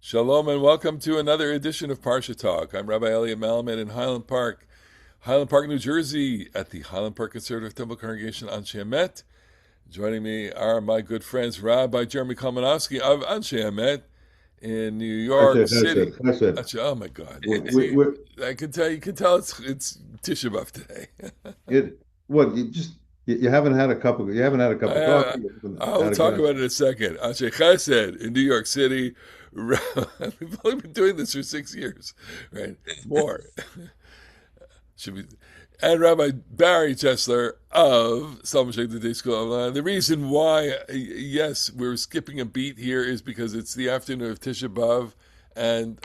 Shalom and welcome to another edition of Parasha Talk. I'm Rabbi Elliot Malamed in Highland Park, New Jersey, at the Highland Park Conservative Temple Congregation Anshe Emet. Joining me are my good friends Rabbi Jeremy Kalmanowski of Anshe Emet in New York City. I said, Oh my God! See, we're, I can tell. You can tell it's Tisha B'av today. it, what, you haven't had a you haven't had a cup I, of uh, coffee, you haven't I'll had a talk glass. about it in a second. Anshe Chesed in New York City. We've only been doing this for 6 years, right? More. Should be. And Rabbi Barry Chesler of Salmon the Day School of Online. The reason why, yes, we're skipping a beat here is because it's the afternoon of Tisha B'av, and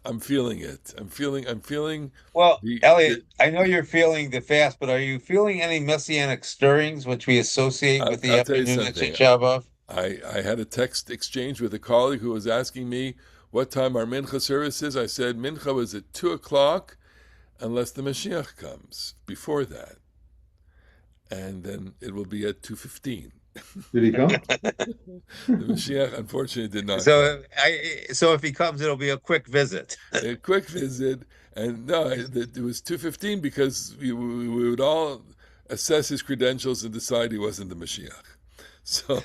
I'm feeling it. I'm feeling Well, the Elliot, I know you're feeling the fast, but are you feeling any messianic stirrings which we associate with the I'll tell you afternoon of something. Tisha B'av? I had a text exchange with a colleague who was asking me what time our mincha service is. I said mincha was at 2 o'clock, unless the Mashiach comes before that, and then it will be at 2:15. Did he come? The Mashiach unfortunately did not come. So if he comes, it'll be a quick visit. A quick visit, and no, it was 2:15 because we would all assess his credentials and decide he wasn't the Mashiach. So,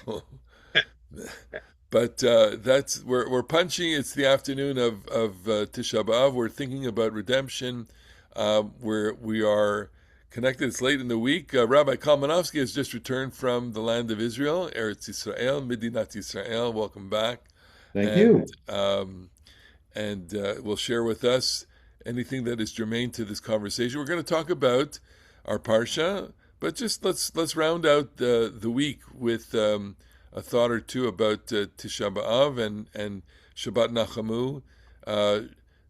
but that's we're punchy. It's the afternoon of Tisha B'av. We're thinking about redemption. Where we are connected. It's late in the week. Rabbi Kalmanovsky has just returned from the land of Israel, Eretz Israel, Medinat Israel. Welcome back, Thank and you. will share with us anything that is germane to this conversation. We're going to talk about our parsha, but just let's round out the week with a thought or two about Tisha B'av and Shabbat Nachamu. Uh,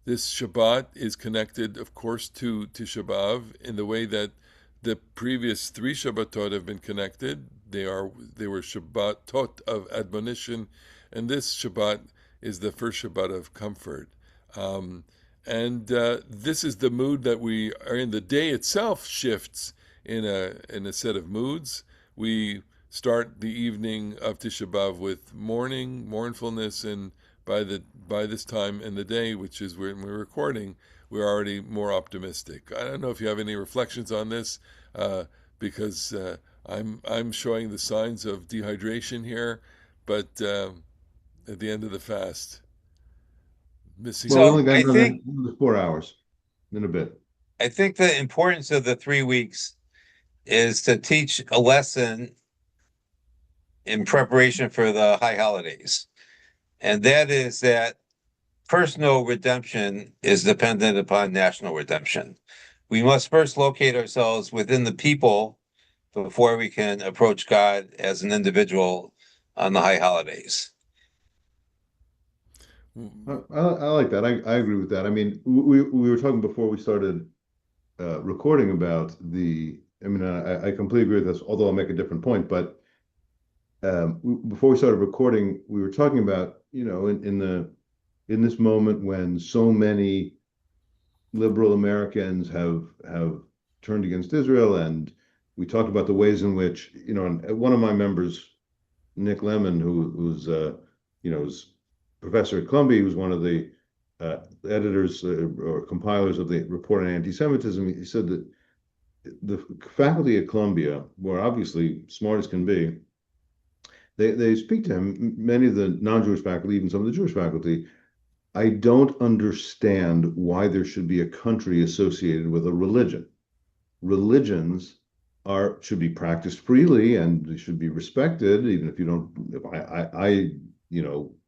this Shabbat is connected, of course, to Tisha B'av in the way that the previous three Shabbatot have been connected. They were Shabbatot of admonition, and this Shabbat is the first Shabbat of comfort. Um, and this is the mood that we are in. The day itself shifts in a set of moods. We start the evening of Tisha B'av with mourning, mournfulness, and by this time in the day, which is when we're recording, we're already more optimistic. I don't know if you have any reflections on this, because I'm showing the signs of dehydration here, but at the end of the fast, Well, we missing. So only got I think another 4 hours in a bit. I think the importance of the 3 weeks is to teach a lesson in preparation for the high holidays. And that is that personal redemption is dependent upon national redemption. We must first locate ourselves within the people before we can approach God as an individual on the high holidays. I like that. I agree with that. I mean, we were talking before we started recording about I mean, I completely agree with this, although I'll make a different point. But before we started recording, we were talking about, in this moment when so many liberal Americans have turned against Israel, and we talked about the ways in which, and one of my members, Nick Lemon, who's was professor at Columbia, he was one of the editors or compilers of the report on anti-Semitism. He said that the faculty at Columbia were obviously smart as can be. They speak to him, many of the non-Jewish faculty, even some of the Jewish faculty. I don't understand why there should be a country associated with a religion. Religions should be practiced freely and they should be respected, even if you don't.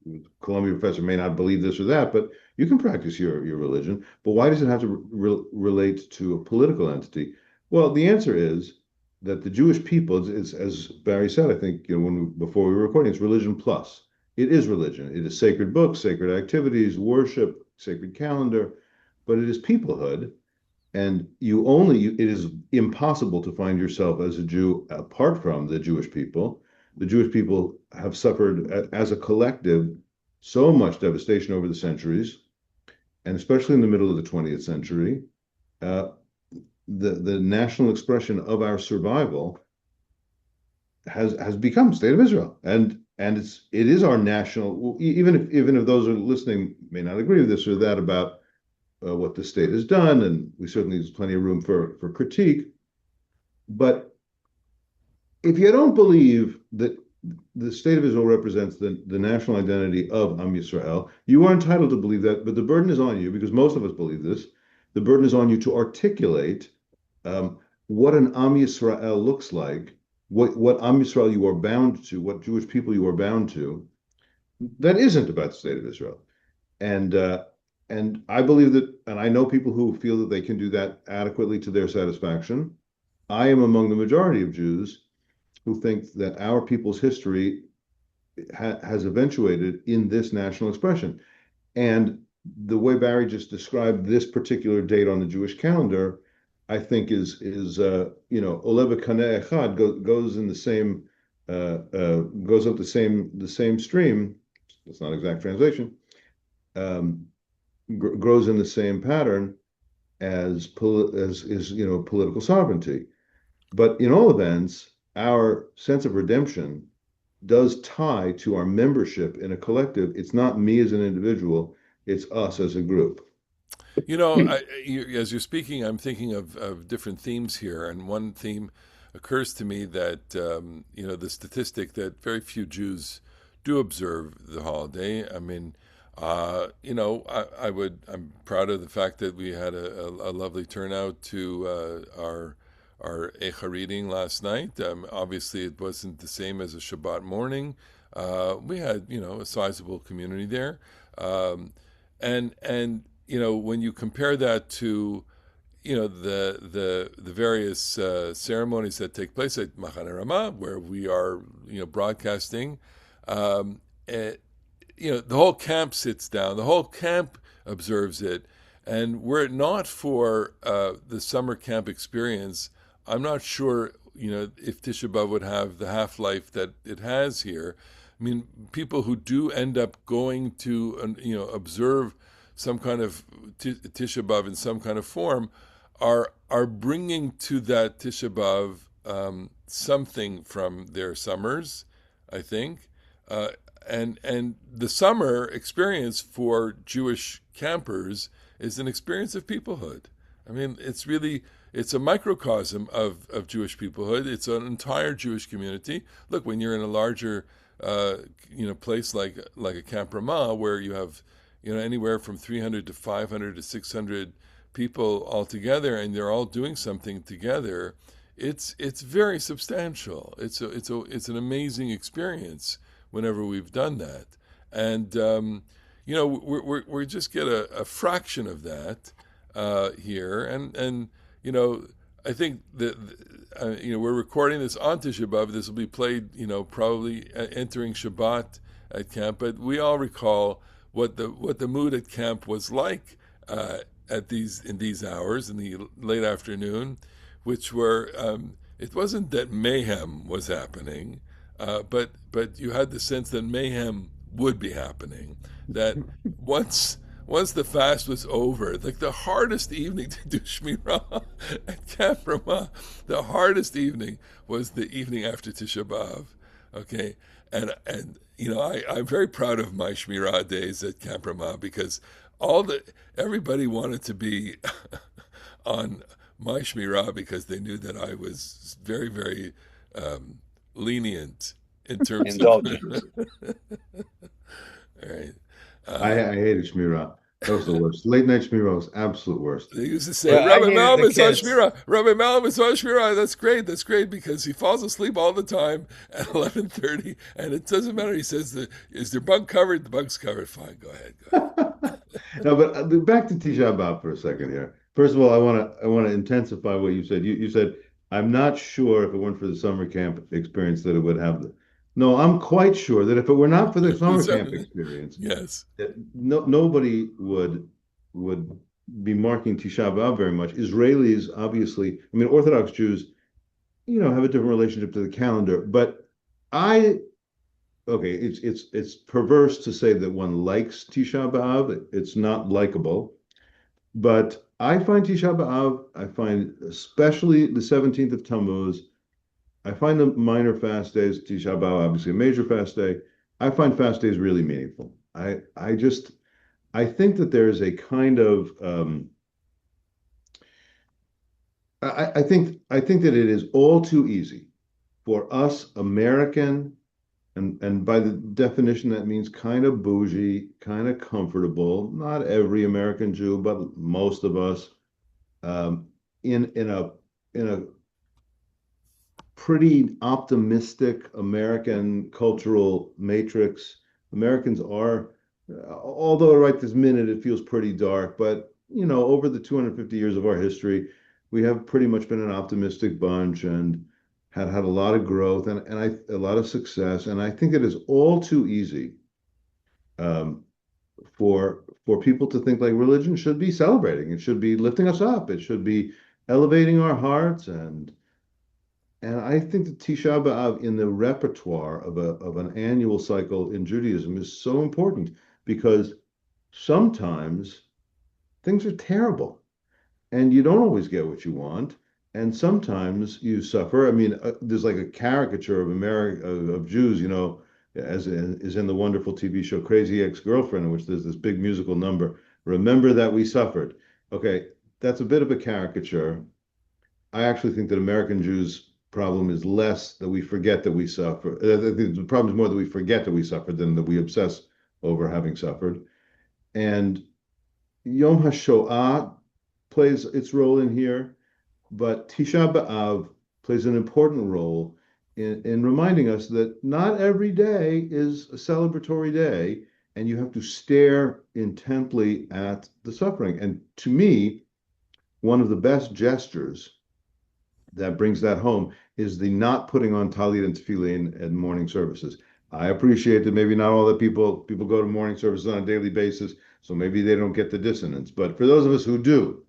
If Columbia professor may not believe this or that, but you can practice your religion. But why does it have to relate to a political entity? Well, the answer is that the Jewish people, is, as Barry said, I think, before we were recording, it's religion plus. It is religion. It is sacred books, sacred activities, worship, sacred calendar, but it is peoplehood. And it is impossible to find yourself as a Jew apart from the Jewish people. The Jewish people have suffered as a collective so much devastation over the centuries, and especially in the middle of the 20th century. The national expression of our survival has become State of Israel. And and it is our national. Even if those who are listening may not agree with this or that about what the state has done, and we certainly there's plenty of room for critique. But if you don't believe that the state of Israel represents the national identity of Am Yisrael, you are entitled to believe that, but the burden is on you, because most of us believe this. The burden is on you to articulate what an Am Yisrael looks like, what Am Yisrael you are bound to, what Jewish people you are bound to, that isn't about the state of Israel. And I believe that, and I know people who feel that they can do that adequately to their satisfaction. I am among the majority of Jews who think that our people's history has eventuated in this national expression. And the way Barry just described this particular date on the Jewish calendar, I think is Ole b'kaneh echad, goes in the same goes up the same stream. That's not exact translation. Grows in the same pattern as political sovereignty. But in all events, our sense of redemption does tie to our membership in a collective. It's not me as an individual, it's us as a group. As you're speaking, I'm thinking of different themes here, and one theme occurs to me that the statistic that very few Jews do observe the holiday. I mean, I'm proud of the fact that we had a lovely turnout to our Eicha reading last night. Obviously, it wasn't the same as a Shabbat morning. We had a sizable community there, and when you compare that to the various ceremonies that take place at Machane Ramah, where we are broadcasting, the whole camp sits down, the whole camp observes it, and were it not for the summer camp experience, I'm not sure if Tisha B'av would have the half-life that it has here. I mean, people who do end up going to observe some kind of Tisha B'av in some kind of form are bringing to that Tisha B'av something from their summers, I think, and the summer experience for Jewish campers is an experience of peoplehood. I mean, it's a microcosm of Jewish peoplehood. It's an entire Jewish community. Look, when you're in a larger place like a Camp Ramah, where you have anywhere from 300 to 500 to 600 people all together, and they're all doing something together, it's very substantial. It's an amazing experience whenever we've done that, and we just get a fraction of that here, and I think that we're recording this on Tisha B'av. This will be played probably entering Shabbat at camp, but we all recall what the mood at camp was like in these hours in the late afternoon, which were it wasn't that mayhem was happening, but you had the sense that mayhem would be happening. That once the fast was over, like the hardest evening to do Shmirah at Camp Ramah, the hardest evening was the evening after Tisha B'av. Okay, and I'm very proud of my Shmirah days at Camp Ramah, because everybody wanted to be on my Shmirah because they knew that I was very, very lenient in terms indulgent. All right. I hated Shmirah. That was the worst. Late night Shmirah was absolute worst. They used to say, Rabbi Malum is on Shmirah. Rabbi Malum is on Shmirah. That's great, because he falls asleep all the time at 11:30, and it doesn't matter. He says, is their bunk covered? The bunk's covered. Fine, go ahead. No, but back to Tisha B'av for a second here. First of all, I want to intensify what you said. You said, I'm not sure if it weren't for the summer camp experience that it would have No, I'm quite sure that if it were not for the summer camp experience, yes, nobody would be marking Tisha B'av very much. Israelis, obviously, I mean, Orthodox Jews, have a different relationship to the calendar. But it's perverse to say that one likes Tisha B'av. It's not likable. But I find Tisha B'av, I find especially the 17th of Tammuz, I find the minor fast days, Tisha B'av, obviously a major fast day. I find fast days really meaningful. I think that there is a kind of I think that it is all too easy for us American, and by the definition that means kind of bougie, kind of comfortable. Not every American Jew, but most of us, um, in a pretty optimistic American cultural matrix. Americans are, although right this minute it feels pretty dark, but over the 250 years of our history, we have pretty much been an optimistic bunch and had a lot of growth and a lot of success. And I think it is all too easy um, for people to think like religion should be celebrating. It should be lifting us up. It should be elevating our hearts and I think that Tisha B'av in the repertoire of an annual cycle in Judaism is so important because sometimes things are terrible and you don't always get what you want. And sometimes you suffer. I mean, there's like a caricature of America of Jews, as is in the wonderful TV show Crazy Ex-Girlfriend, in which there's this big musical number. Remember that we suffered. Okay, that's a bit of a caricature. I actually think that American Jews' problem is less that we forget that we suffer. The problem is more that we forget that we suffered than that we obsess over having suffered. And Yom HaShoah plays its role in here, but Tisha B'av plays an important role in reminding us that not every day is a celebratory day, and you have to stare intently at the suffering. And to me, one of the best gestures that brings that home is the not putting on talit and tefillin at morning services. I appreciate that maybe not all the people go to morning services on a daily basis, so maybe they don't get the dissonance. But for those of us who do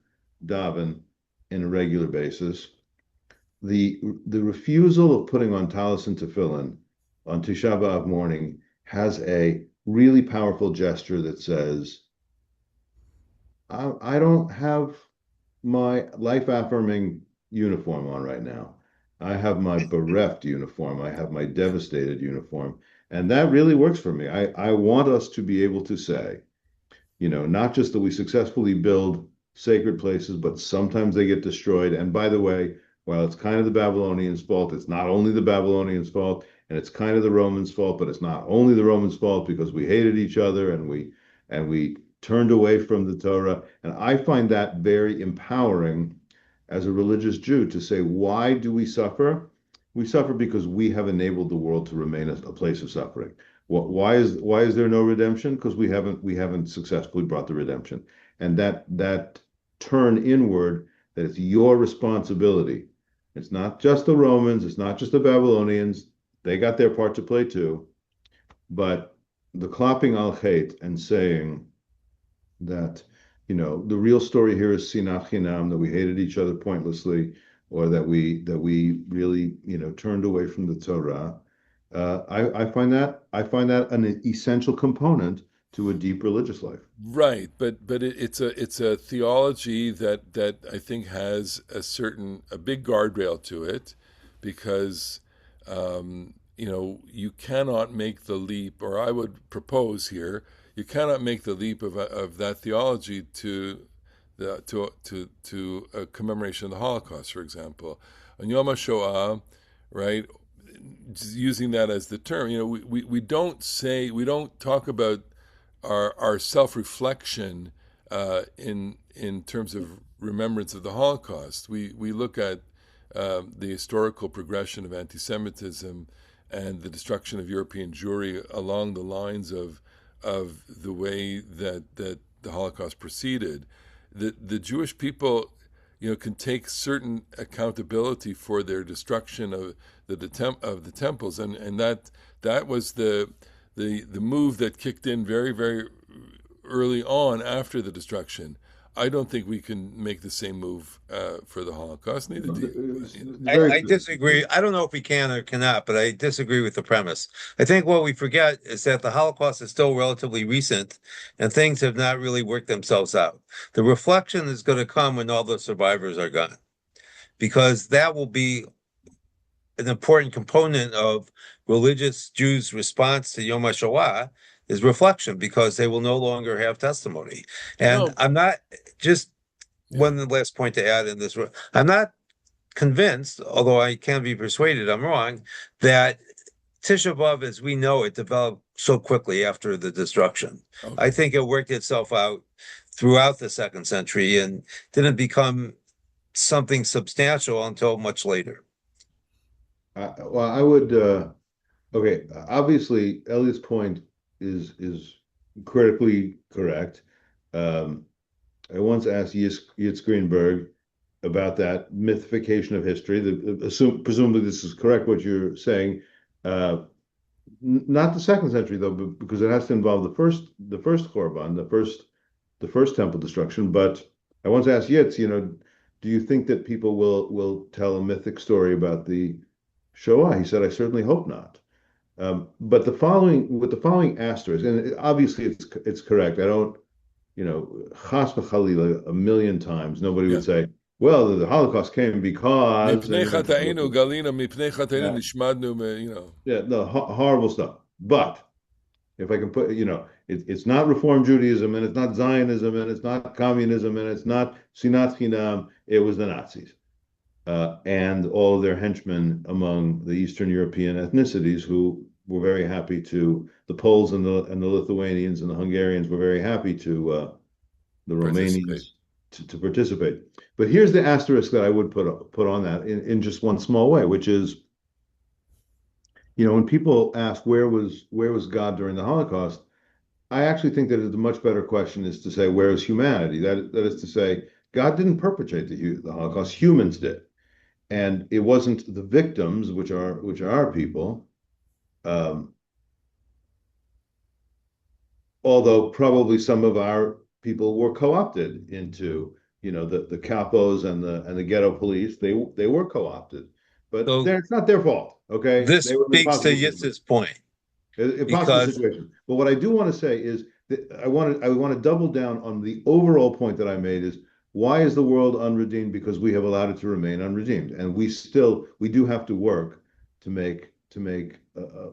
daven in a regular basis, the refusal of putting on talis and tefillin on Tisha B'av morning has a really powerful gesture that says, I don't have my life affirming uniform on right now. I have my bereft uniform. I have my devastated uniform. And that really works for me. I want us to be able to say, not just that we successfully build sacred places, but sometimes they get destroyed. And by the way, while it's kind of the Babylonians' fault, it's not only the Babylonians' fault, and it's kind of the Romans' fault, but it's not only the Romans' fault because we hated each other and we turned away from the Torah. And I find that very empowering as a religious Jew to say, why do we suffer? We suffer because we have enabled the world to remain a place of suffering. Why is there no redemption? Because we haven't successfully brought the redemption. And that turn inward, that it's your responsibility. It's not just the Romans, it's not just the Babylonians. They got their part to play too. But the clapping al chet and saying that, the real story here is sinat chinam, that we hated each other pointlessly, or that we really, turned away from the Torah. I find that an essential component to a deep religious life. Right, but it's a theology that I think has a big guardrail to it, because you cannot make the leap, or I would propose here, you cannot make the leap of that theology to a commemoration of the Holocaust, for example. On Yom HaShoah, right, using that as the term, we don't talk about our self-reflection in terms of remembrance of the Holocaust. We look at the historical progression of anti-Semitism and the destruction of European Jewry along the lines of the way that the Holocaust proceeded. The Jewish people, can take certain accountability for their destruction of the temples, and that was the move that kicked in very, very early on after the destruction. I don't think we can make the same move for the Holocaust. Neither do you. I disagree. I don't know if we can or cannot, but I disagree with the premise. I think what we forget is that the Holocaust is still relatively recent and things have not really worked themselves out. The reflection is going to come when all the survivors are gone, because that will be an important component of religious Jews' response to Yom HaShoah is reflection, because they will no longer have testimony. And No, I'm not just yeah. one last point to add in this. I'm not convinced, although I can be persuaded I'm wrong, that Tisha B'av, as we know it, developed so quickly after the destruction. I Okay. think it worked itself out throughout the second century and didn't become something substantial until much later. Well, I would. Okay, obviously, Elliot's point is critically correct. Um, I once asked Yitz Greenberg about that mythification of history. Presumably, this is correct what you're saying. Uh, Not the second century though, because it has to involve the first Korban, the first temple destruction. But I once asked Yitz, do you think that people will tell a mythic story about the Shoah? He said, I certainly hope not. But with the following asterisk, and obviously it's correct. I don't, chas v'chalila, a million times, nobody Yeah. would say, well, the Holocaust came because, Mipnei and chatainu galina, mipnei chatainu yeah, nishmadnu, yeah, no, horrible stuff. But if I can put, it's not Reform Judaism, and it's not Zionism, and it's not communism, and it's not Sinat Chinam. It was the Nazis and all of their henchmen among the Eastern European ethnicities who were very happy to. The Poles and the Lithuanians and the Hungarians were very happy to the participate. Romanians to participate. But here's the asterisk that I would put on that in just one small way, which is, when people ask where was God during the Holocaust, I actually think that the much better question is to say, where is humanity? That is to say, God didn't perpetrate the Holocaust; humans did, and it wasn't the victims, which are our people. Um, Although probably some of our people were co-opted into, the capos and the ghetto police. They were co-opted, but So it's not their fault. Okay, this they were in an speaks to impossible situation. Yitz's point, Impossible because situation. But what I do want to say is that I want to double down on the overall point that I made is, why is the world unredeemed? Because we have allowed it to remain unredeemed, and we do have to work to make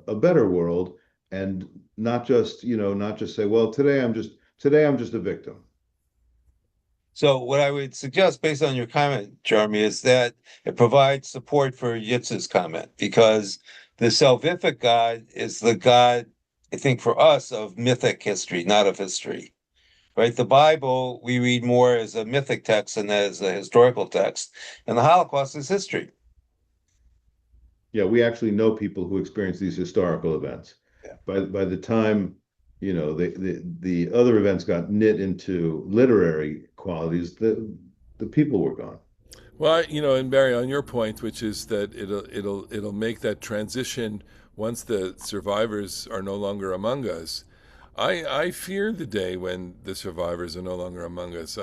a better world, and not just say, well, today I'm just a victim. so what I would suggest, based on your comment, Jeremy, is that it provides support for Yitz's comment, because the salvific God is the God, I think, for us, of mythic history, not of history. Right? The Bible we read more as a mythic text than as a historical text, and the Holocaust is history. Yeah, we actually know people who experience these historical events. Yeah. By the time, the other events got knit into literary qualities, the people were gone. Well, and Barry, on your point, which is that it'll make that transition once the survivors are no longer among us. I fear the day when the survivors are no longer among us.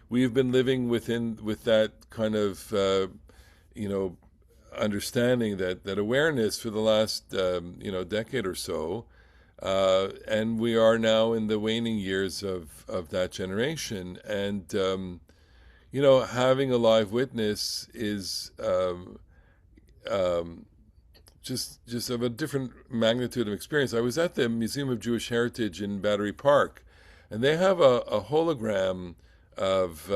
We've been living with that kind of understanding, that awareness for the last decade or so, and we are now in the waning years of that generation, and having a live witness is just of a different magnitude of experience. I was at the Museum of Jewish Heritage in Battery Park, and they have a hologram of,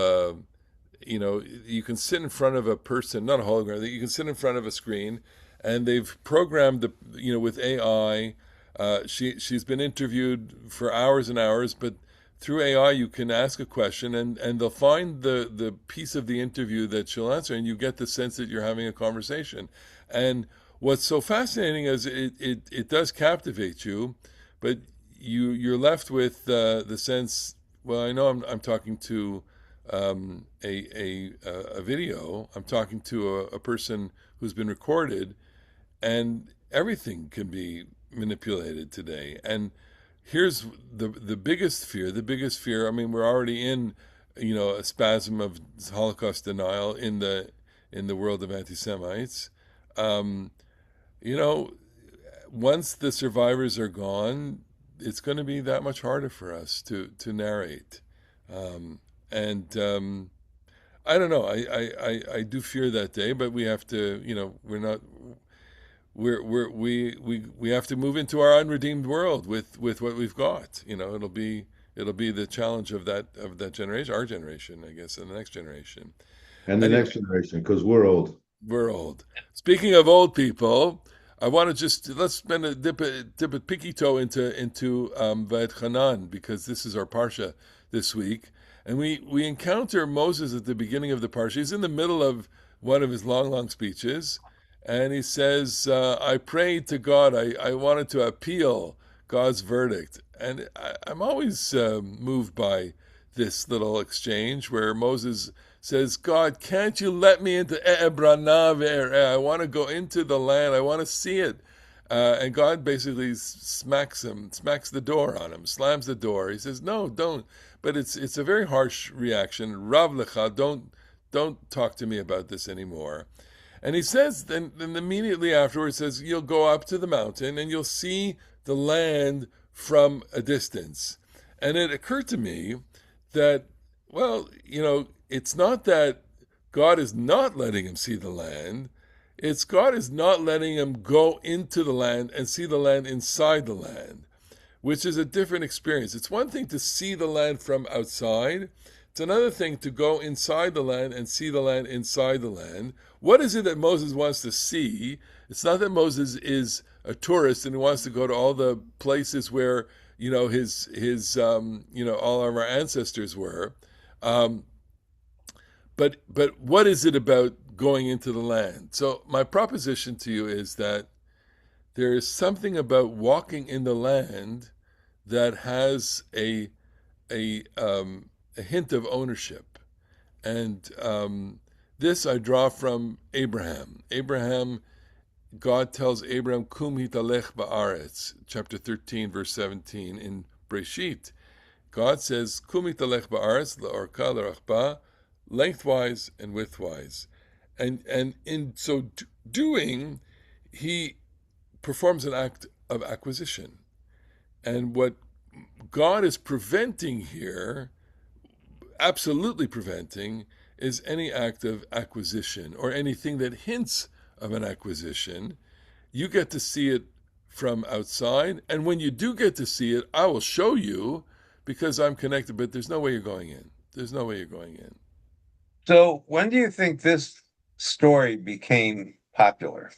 you can sit in front of a person, not a hologram, you can sit in front of a screen, and they've programmed with AI. She's been interviewed for hours and hours, but through AI you can ask a question, and they'll find the piece of the interview that she'll answer, and you get the sense that you're having a conversation. And what's so fascinating is it does captivate you, but you're left with the sense, well, I know I'm talking to a video. I'm talking to a person who's been recorded, and everything can be manipulated today. And here's the biggest fear. The biggest fear. I mean, we're already in a spasm of Holocaust denial in the world of anti-Semites. Um, Once the survivors are gone, it's going to be that much harder for us to narrate. And I don't know. I do fear that day, but we have to. We're not. We have to move into our unredeemed world with what we've got. It'll be the challenge of that generation, our generation, I guess, and the next generation. And the Anyway, next generation, because we're old. we're old. Speaking of old people, I want to let's spend dip a pinky toe into Va'ethanan, because this is our parsha this week, and we encounter Moses at the beginning of the parsha. He's in the middle of one of his long speeches, and he says, "I prayed to God. I wanted to appeal God's verdict," and I'm always moved by this little exchange where Moses says, "God, can't you let me into Ebranav? I want to go into the land. I want to see it." And God basically smacks the door on him, slams the door. He says, "No, don't." But it's a very harsh reaction. Rav lecha, don't talk to me about this anymore. And he says, then immediately afterwards says, "You'll go up to the mountain and you'll see the land from a distance." And it occurred to me that, well, it's not that God is not letting him see the land. It's God is not letting him go into the land and see the land inside the land, which is a different experience. It's one thing to see the land from outside. It's another thing to go inside the land and see the land inside the land. What is it that Moses wants to see? It's not that Moses is a tourist and he wants to go to all the places where his all of our ancestors were. But what is it about going into the land? So my proposition to you is that there is something about walking in the land that has a hint of ownership, and this I draw from Abraham. God tells Abraham, "Kum hitalech ba'aretz," chapter 13, verse 17 in Breshit. God says, "Kum hitalech ba'aretz la'orka la'rachba," lengthwise and widthwise, and in so doing, he performs an act of acquisition. And what God is preventing here, absolutely preventing, is any act of acquisition or anything that hints of an acquisition. You get to see it from outside, and when you do get to see it, I will show you because I'm connected, but there's no way you're going in. There's no way you're going in. So when do you think this story became popular?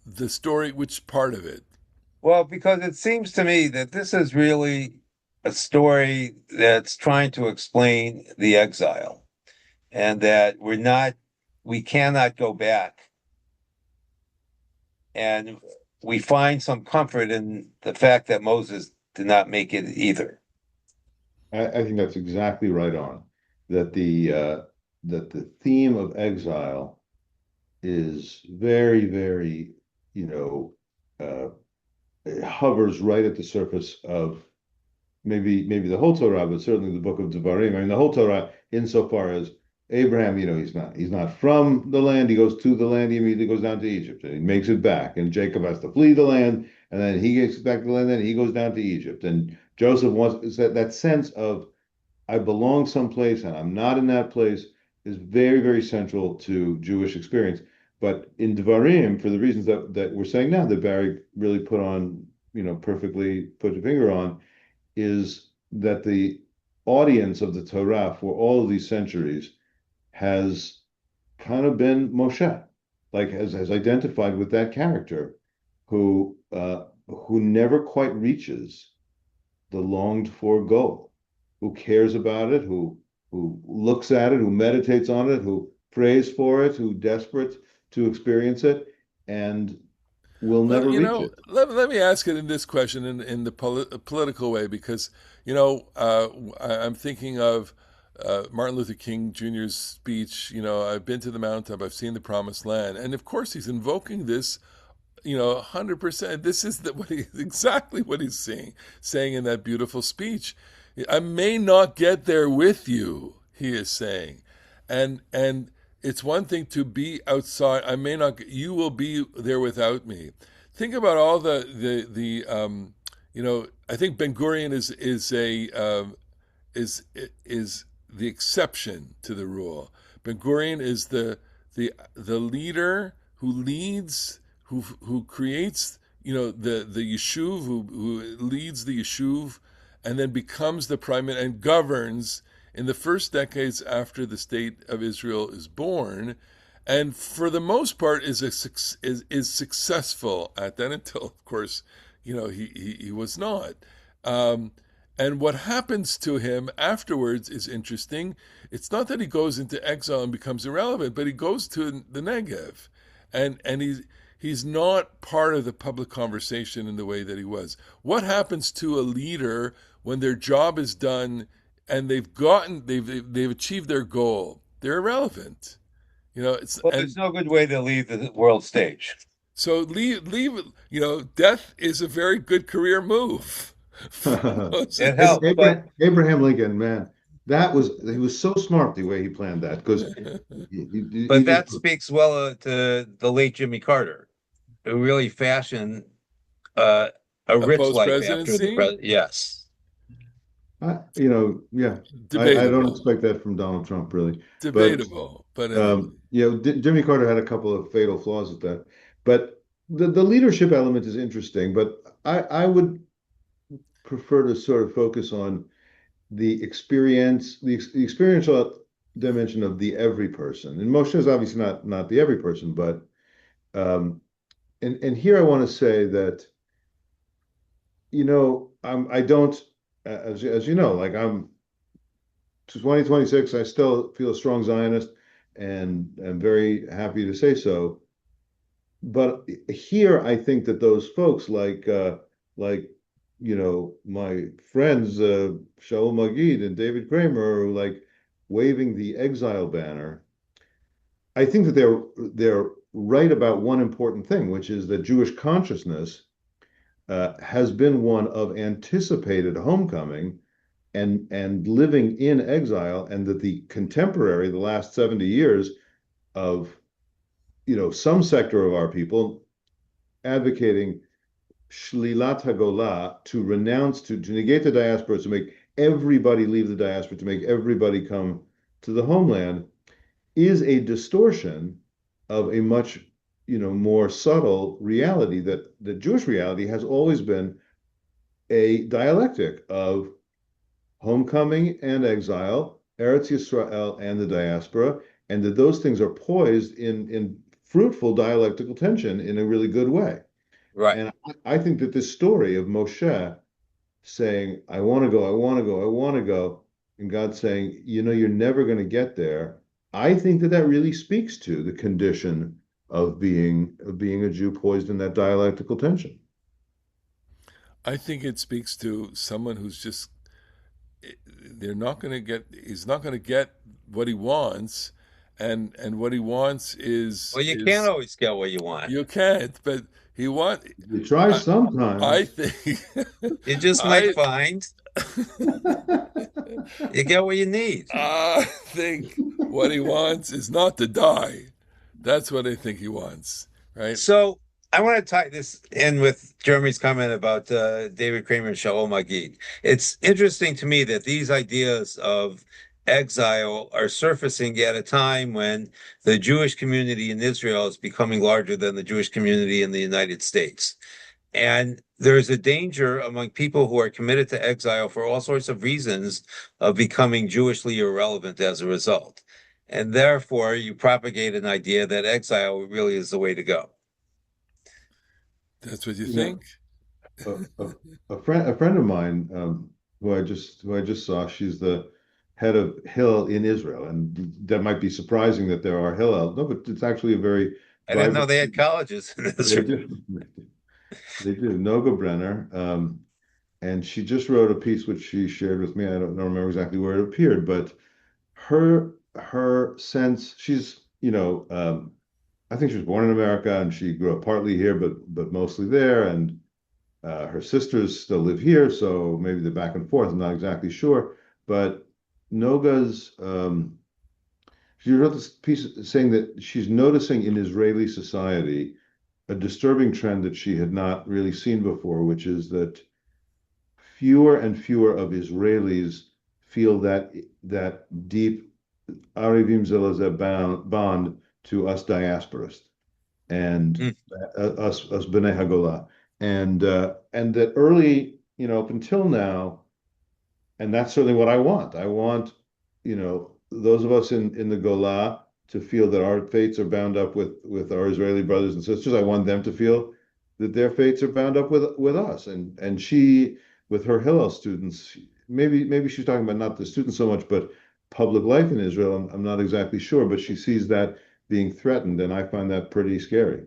The story, which part of it? Well, because it seems to me that this is really a story that's trying to explain the exile, and that we cannot go back. And we find some comfort in the fact that Moses did not make it either. I think that's exactly right on. That the theme of exile is very, very, it hovers right at the surface of maybe the whole Torah, but certainly the book of Devarim. I mean, the whole Torah, insofar as Abraham, he's not from the land. He goes to the land. He immediately goes down to Egypt, and he makes it back. And Jacob has to flee the land, and then he gets back to the land. Then he goes down to Egypt. And Joseph wants that sense of I belong someplace, and I'm not in that place is very, very central to Jewish experience. But in Devarim, for the reasons that we're saying now, that Barry really perfectly put your finger on, is that the audience of the Torah for all of these centuries has kind of been Moshe, like has identified with that character who never quite reaches the longed for goal, who cares about it, who looks at it, who meditates on it, who prays for it, who desperate to experience it, and will never reach it. Let me ask it in this question in the political way, because I'm thinking of Martin Luther King Jr.'s speech. I've been to the mountaintop, I've seen the promised land, and of course he's invoking this. 100%. This is exactly what he's saying in that beautiful speech. I may not get there with you, he is saying, and it's one thing to be outside. I may not. You will be there without me. Think about all the. I think Ben Gurion is the exception to the rule. Ben Gurion is the leader who leads, who creates, the yeshuv, who leads the yeshuv, and then becomes the prime minister and governs in the first decades after the state of Israel is born, and for the most part is successful at that until, of course, he was not. And what happens to him afterwards is interesting. It's not that he goes into exile and becomes irrelevant, but he goes to the Negev, and he's not part of the public conversation in the way that he was. What happens to a leader when their job is done and they've achieved their goal? They're irrelevant. There's no good way to leave the world stage. So leave. Death is a very good career move. It helps, Abraham Lincoln, man, he was so smart the way he planned that, because but that speaks well to the late Jimmy Carter, who really fashioned a rich life after the president. Yes. I don't expect that from Donald Trump, really. Debatable, but Jimmy Carter had a couple of fatal flaws with that. But the leadership element is interesting. But I would prefer to sort of focus on the experiential dimension of the every person. And Moshe is obviously not the every person, but and here I want to say that I don't. As you know, like I'm 2026, I still feel a strong Zionist, and I'm very happy to say so. But here, I think that those folks, like my friends Shaul Magid and David Kramer, who like waving the exile banner, I think that they're right about one important thing, which is that Jewish consciousness has been one of anticipated homecoming and living in exile, and that the last 70 years of some sector of our people advocating shlilat hagolah, to renounce, to negate the diaspora, to make everybody leave the diaspora, to make everybody come to the homeland, is a distortion of a much more subtle reality, that the Jewish reality has always been a dialectic of homecoming and exile, Eretz Yisrael and the diaspora, and that those things are poised in fruitful dialectical tension in a really good way. Right. And I think that this story of Moshe saying, I want to go, I want to go, I want to go, and God saying, you're never going to get there, I think that really speaks to the condition of being a Jew poised in that dialectical tension. I think it speaks to someone who's just, he's not going to get what he wants, and what he wants is... Well, you can't always get what you want. You can't, but you try sometimes. I think... You just might find you get what you need. I think what he wants is not to die. That's what I think he wants, right? So I want to tie this in with Jeremy's comment about David Kramer and Shaul Magid. It's interesting to me that these ideas of exile are surfacing at a time when the Jewish community in Israel is becoming larger than the Jewish community in the United States. And there's a danger among people who are committed to exile for all sorts of reasons of becoming Jewishly irrelevant as a result. And therefore, you propagate an idea that exile really is the way to go. That's what you think? A friend of mine who I just saw, she's the head of Hillel in Israel, and that might be surprising that there are Hillel. No, but it's actually a very... I didn't know they had colleges in Israel. They do. Noga Brenner, and she just wrote a piece which she shared with me. I don't remember exactly where it appeared, but her sense, she's, I think she was born in America and she grew up partly here, but mostly there. And her sisters still live here, so maybe they're back and forth. I'm not exactly sure. But Noga's, she wrote this piece saying that she's noticing in Israeli society a disturbing trend that she had not really seen before, which is that fewer and fewer of Israelis feel that deep Arivim Zelazeh bond to us diasporists and Mm. us B'nai Hagolah, and that early, up until now, and that's certainly what I want. I want, those of us in the Golah to feel that our fates are bound up with our Israeli brothers and sisters. I want them to feel that their fates are bound up with us. And she, with her Hillel students, maybe she's talking about not the students so much, but public life in Israel. I'm not exactly sure, but she sees that being threatened, and I find that pretty scary.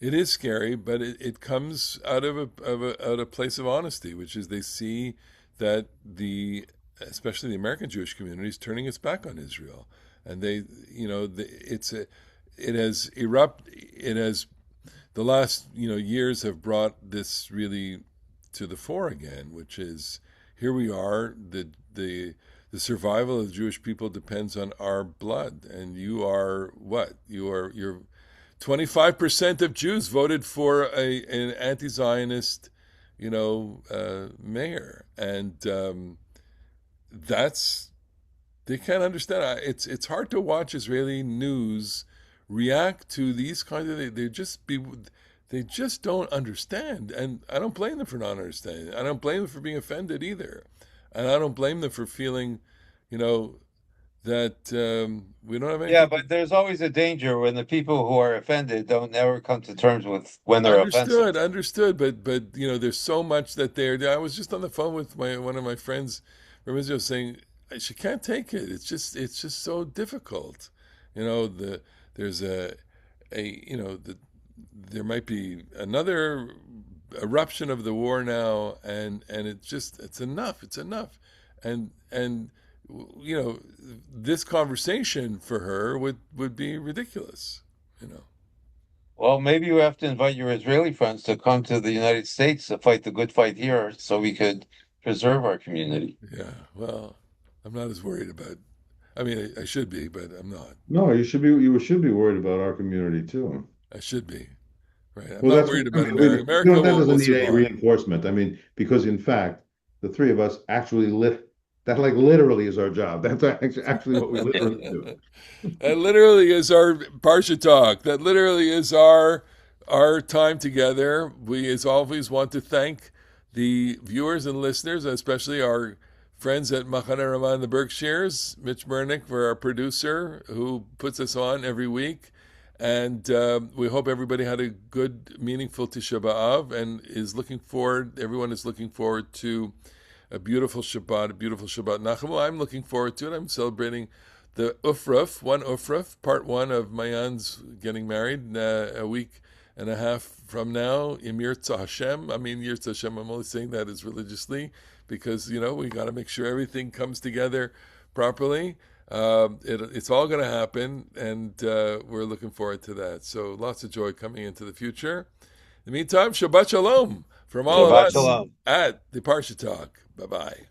It is scary, but it comes out of a place of honesty, which is they see that especially the American Jewish community is turning its back on Israel, and it has the last years have brought this really to the fore again, which is here we are, the survival of the Jewish people depends on our blood, and you are what you're 25% of Jews voted for an anti-Zionist, mayor, and that's they can't understand. It's hard to watch Israeli news react to these kinds of they just don't understand, and I don't blame them for not understanding. I don't blame them for being offended either, and I don't blame them for feeling, that we don't have Yeah, anything. but there's always a danger when the people who are offended don't never come to terms with when they're offensive. Understood, but there's so much that I was just on the phone with one of my friends from Israel saying she can't take it. It's just so difficult. There's there might be another eruption of the war now, and it's enough. It's enough, and this conversation for her would be ridiculous. You know. Well, maybe you have to invite your Israeli friends to come to the United States to fight the good fight here so we could preserve our community. Yeah, well, I'm not as worried about. I mean, I should be, but I'm not. No, you should be worried about our community too. I should be, right? I'm Well, not that's worried I about mean, America. America that will doesn't need any survive. reinforcement. I mean, because in fact, the three of us actually live. That like literally is our job. That's actually what we literally do. That literally is our Parsha Talk. That literally is our time together. We, as always, want to thank the viewers and listeners, especially our friends at Machane Ramah in the Berkshires, Mitch Mernick for our producer who puts us on every week. And we hope everybody had a good, meaningful Tisha B'av and everyone is looking forward to a beautiful Shabbat Nachamu. I'm looking forward to it. I'm celebrating the one Ufruf, part one of Mayan's getting married a week and a half from now. Im Yirtzeh Hashem. I mean, Yirtzeh Hashem, I'm only saying that as religiously because, we got to make sure everything comes together properly. It's all going to happen, and we're looking forward to that. So lots of joy coming into the future. In the meantime, Shabbat Shalom from all of Shabbat us shalom. at the Parsha Talk. Bye-bye.